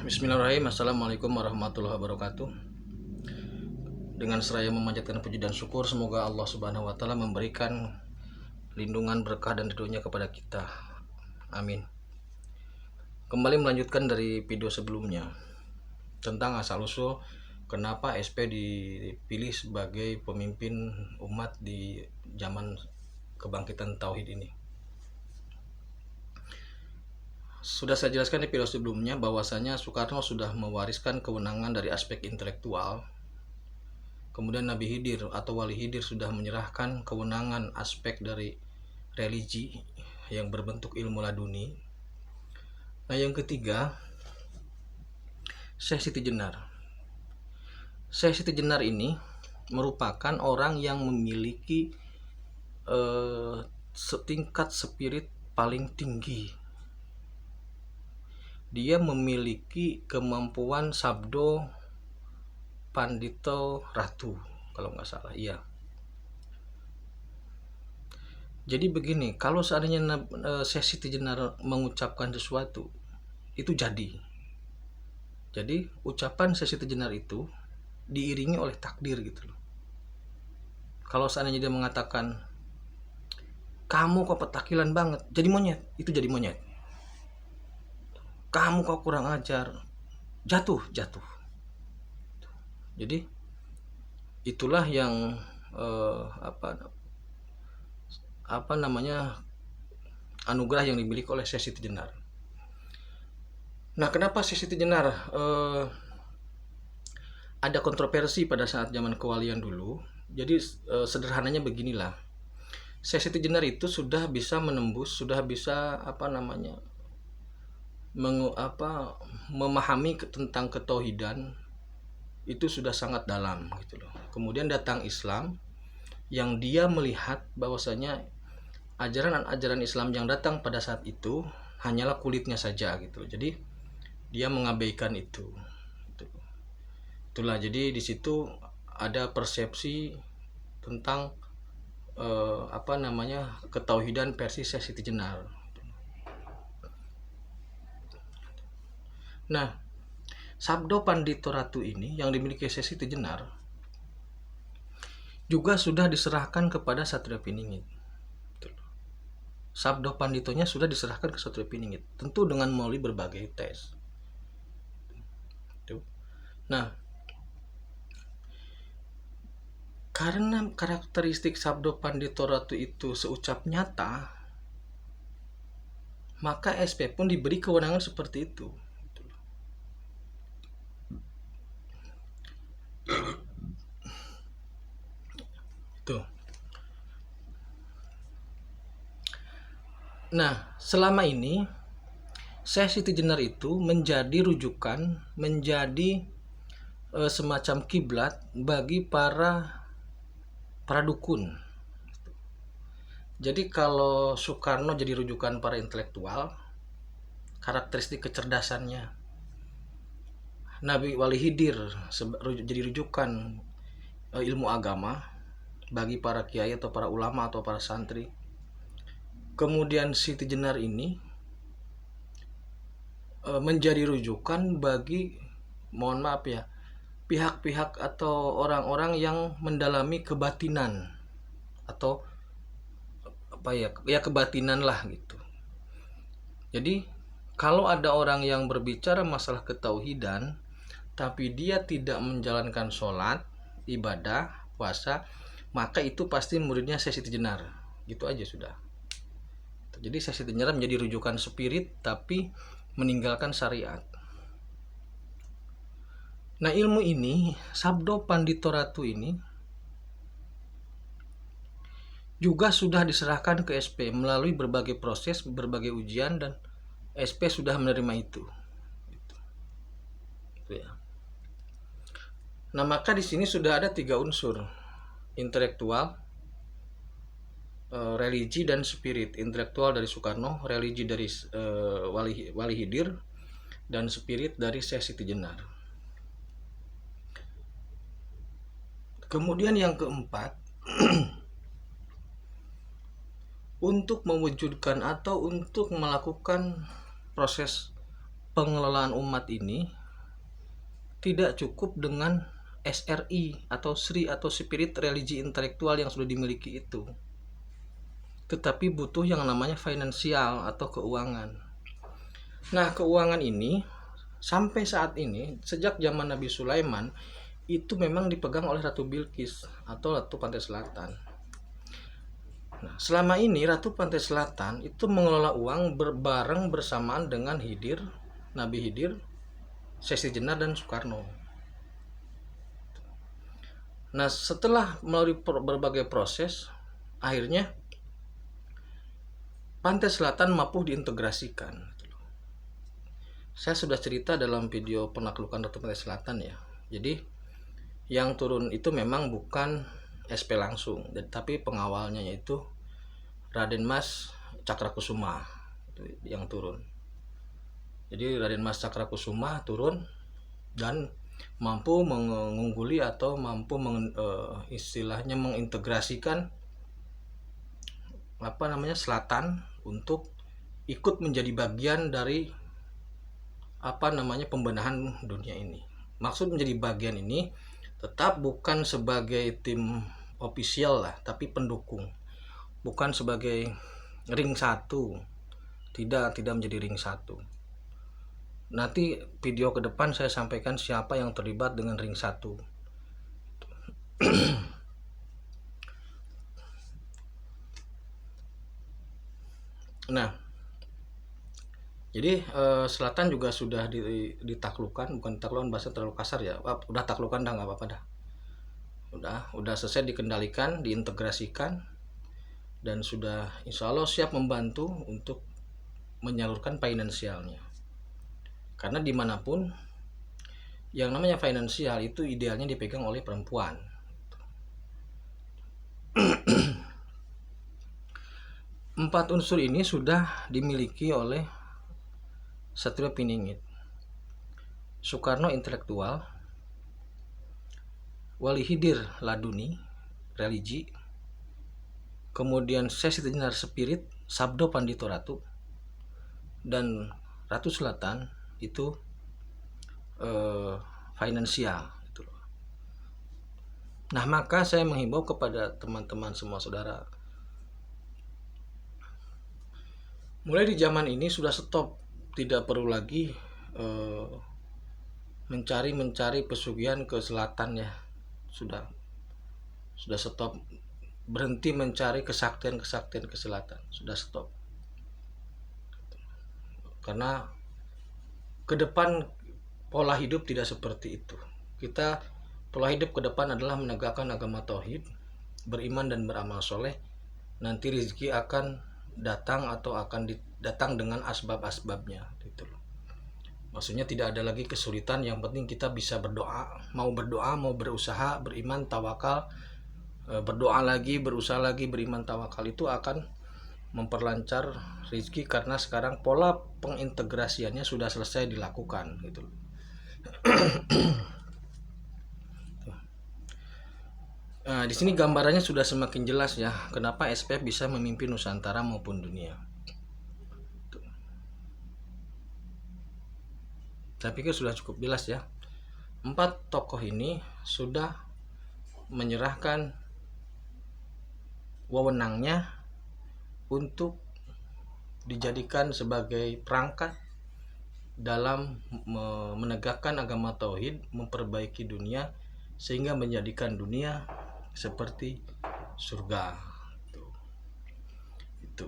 Bismillahirrahmanirrahim. Assalamualaikum warahmatullahi wabarakatuh. Dengan seraya memanjatkan puji dan syukur, semoga Allah Subhanahu wa taala memberikan lindungan, berkah dan ridhonya kepada kita. Amin. Kembali melanjutkan dari video sebelumnya tentang asal-usul kenapa SP dipilih sebagai pemimpin umat di zaman kebangkitan tauhid ini. Sudah saya jelaskan di video sebelumnya bahwasanya Soekarno sudah mewariskan kewenangan dari aspek intelektual. Kemudian Nabi Khidir atau Wali Khidir sudah menyerahkan kewenangan aspek dari religi yang berbentuk ilmu laduni. Nah, yang ketiga, Syekh Siti Jenar. Syekh Siti Jenar ini merupakan orang yang memiliki tingkat spirit paling tinggi. Dia memiliki kemampuan sabdo pandito ratu, kalau nggak salah, iya. Jadi begini, kalau seandainya Syekh Siti Jenar mengucapkan sesuatu, itu jadi. Jadi ucapan Syekh Siti Jenar itu diiringi oleh takdir gitu loh. Kalau seandainya dia mengatakan, kamu kok petakilan banget, jadi monyet, itu jadi monyet. Kamu kok kurang ajar, jatuh. Jadi itulah yang anugerah yang dimiliki oleh Syekh Siti Jenar. Nah, kenapa Syekh Siti Jenar ada kontroversi pada saat zaman kewalian dulu? Jadi sederhananya beginilah. Syekh Siti Jenar itu sudah bisa menembus, sudah bisa memahami tentang ketauhidan, itu sudah sangat dalam gitu loh. Kemudian datang Islam yang dia melihat bahwasanya ajaran Islam yang datang pada saat itu hanyalah kulitnya saja gitu loh. Jadi dia mengabaikan itu. Itulah, jadi di situ ada persepsi tentang ketauhidan versi Syekh Siti Jenar. Nah, sabdo pandito ratu ini yang dimiliki Syekh Siti Jenar juga sudah diserahkan kepada Satria Piningit. Sabdo panditonya sudah diserahkan ke Satria Piningit, tentu dengan melalui berbagai tes. Nah, karena karakteristik sabdo pandito ratu itu seucap nyata, maka SP pun diberi kewenangan seperti itu. Tuh. Nah, selama ini Syekh Siti Jenar itu menjadi rujukan, menjadi semacam kiblat bagi para dukun. Jadi kalau Soekarno jadi rujukan para intelektual, karakteristik kecerdasannya. Nabi Wali Khidir jadi rujukan ilmu agama bagi para kiai atau para ulama atau para santri. Kemudian Siti Jenar ini menjadi rujukan bagi, mohon maaf ya, pihak-pihak atau orang-orang yang mendalami kebatinan atau kebatinan lah gitu. Jadi kalau ada orang yang berbicara masalah ketauhidan tapi dia tidak menjalankan sholat, ibadah, puasa, maka itu pasti muridnya Syekh Siti Jenar. Gitu aja sudah. Jadi Syekh Siti Jenar menjadi rujukan spirit tapi meninggalkan syariat. Nah, ilmu ini, sabdo pandito ratu ini juga sudah diserahkan ke SP melalui berbagai proses, berbagai ujian, dan SP sudah menerima itu. Gitu ya. Nah, maka di sini sudah ada 3 unsur: intelektual, religi, dan spirit. Intelektual dari Soekarno, religi dari Wali Khidir, dan spirit dari Syekh Siti Jenar. Kemudian yang keempat, untuk mewujudkan atau untuk melakukan proses pengelolaan umat ini tidak cukup dengan SRI atau Sri atau spirit religi intelektual yang sudah dimiliki itu, tetapi butuh yang namanya finansial atau keuangan. Nah, keuangan ini sampai saat ini sejak zaman Nabi Sulaiman itu memang dipegang oleh Ratu Bilqis atau Ratu Pantai Selatan. Nah, selama ini Ratu Pantai Selatan itu mengelola uang bareng bersamaan dengan Nabi Khidir, Sesi Jenar dan Soekarno. Nah, setelah melalui berbagai proses, akhirnya Pantai Selatan mampu diintegrasikan. Saya sudah cerita dalam video penaklukan Ratu Pantai Selatan ya. Jadi yang turun itu memang bukan SP langsung, tapi pengawalnya yaitu Raden Mas Cakrakusuma itu yang turun. Jadi Raden Mas Cakrakusuma turun dan mampu mengungguli atau mampu istilahnya mengintegrasikan selatan untuk ikut menjadi bagian dari pembenahan dunia ini. Maksud menjadi bagian ini tetap bukan sebagai tim ofisial lah, tapi pendukung, bukan sebagai ring 1, tidak menjadi ring 1. Nanti video ke depan saya sampaikan siapa yang terlibat dengan ring 1. Nah, jadi selatan juga sudah ditaklukkan, bukan taklukkan bahasa terlalu kasar ya. Udah taklukan dah, nggak apa-apa dah. Udah selesai dikendalikan, diintegrasikan, dan sudah insya Allah siap membantu untuk menyalurkan finansialnya. Karena dimanapun yang namanya finansial itu idealnya dipegang oleh perempuan. Empat unsur ini sudah dimiliki oleh Satrio Piningit. Soekarno intelektual, Wali Khidir laduni, religi, kemudian Sesi Jenar spirit, Sabdo Pandito Ratu, dan Ratu Selatan itu finansial gitu loh. Nah, maka saya menghimbau kepada teman-teman semua saudara, mulai di zaman ini sudah stop, tidak perlu lagi mencari pesugihan ke selatan ya. Sudah stop, berhenti mencari kesaktian ke selatan, sudah stop. Karena ke depan pola hidup tidak seperti itu. Kita pola hidup ke depan adalah menegakkan agama tauhid, beriman dan beramal soleh. Nanti rezeki akan datang atau akan datang dengan asbab-asbabnya gitu loh. Maksudnya tidak ada lagi kesulitan, yang penting kita bisa berdoa, mau berusaha, beriman, tawakal, berdoa lagi, berusaha lagi, beriman, tawakal, itu akan memperlancar rezeki karena sekarang pola pengintegrasiannya sudah selesai dilakukan gitu. Nah, di sini gambarannya sudah semakin jelas ya, kenapa SPF bisa memimpin Nusantara maupun dunia. Saya pikir sudah cukup jelas ya. 4 tokoh ini sudah menyerahkan wewenangnya untuk dijadikan sebagai perangkat dalam menegakkan agama tauhid, memperbaiki dunia sehingga menjadikan dunia seperti surga. Itu.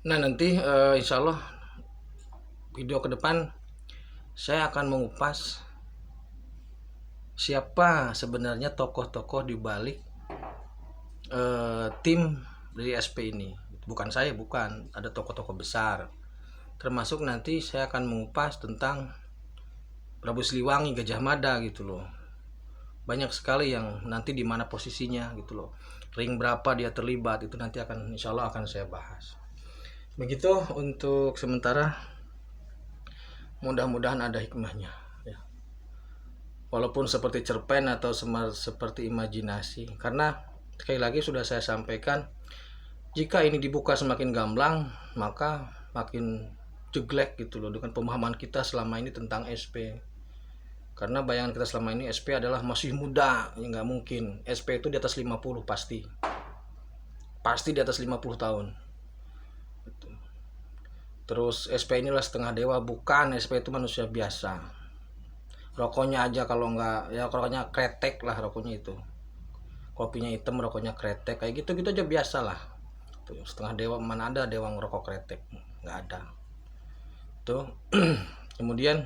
Nah, nanti insya Allah video ke depan saya akan mengupas siapa sebenarnya tokoh-tokoh di balik tim dari SP ini. Bukan saya, bukan, ada tokoh-tokoh besar, termasuk nanti saya akan mengupas tentang Prabu Siliwangi, Gajah Mada gitu loh. Banyak sekali yang nanti di mana posisinya gitu loh, ring berapa dia terlibat, itu nanti akan insya Allah akan saya bahas. Begitu untuk sementara, mudah-mudahan ada hikmahnya ya. Walaupun seperti cerpen atau seperti imajinasi, karena sekali lagi sudah saya sampaikan, jika ini dibuka semakin gamblang, maka makin jeglek gitu loh dengan pemahaman kita selama ini tentang SP. Karena bayangan kita selama ini SP adalah masih muda, ya nggak mungkin. SP itu di atas 50 pasti. Pasti di atas 50 tahun. Terus SP inilah setengah dewa, bukan. SP itu manusia biasa. Rokoknya aja kalau nggak, ya rokoknya kretek lah rokoknya itu. Kopinya hitam, rokoknya kretek, kayak gitu-gitu aja biasa lah. Tuh, setengah dewa, mana ada dewa ngerokok kretek? Nggak ada. Tuh. Kemudian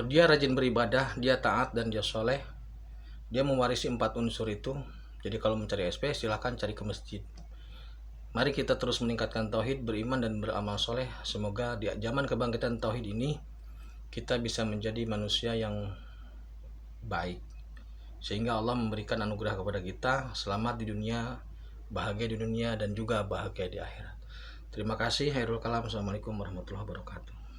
dia rajin beribadah, dia taat dan dia soleh. Dia mewarisi 4 unsur itu. Jadi kalau mencari SP silahkan cari ke masjid. Mari kita terus meningkatkan tauhid, beriman dan beramal soleh. Semoga di zaman kebangkitan tauhid ini kita bisa menjadi manusia yang baik, sehingga Allah memberikan anugerah kepada kita selamat di dunia, bahagia di dunia, dan juga bahagia di akhirat. Terima kasih. Khairul kalam. Assalamualaikum warahmatullahi wabarakatuh.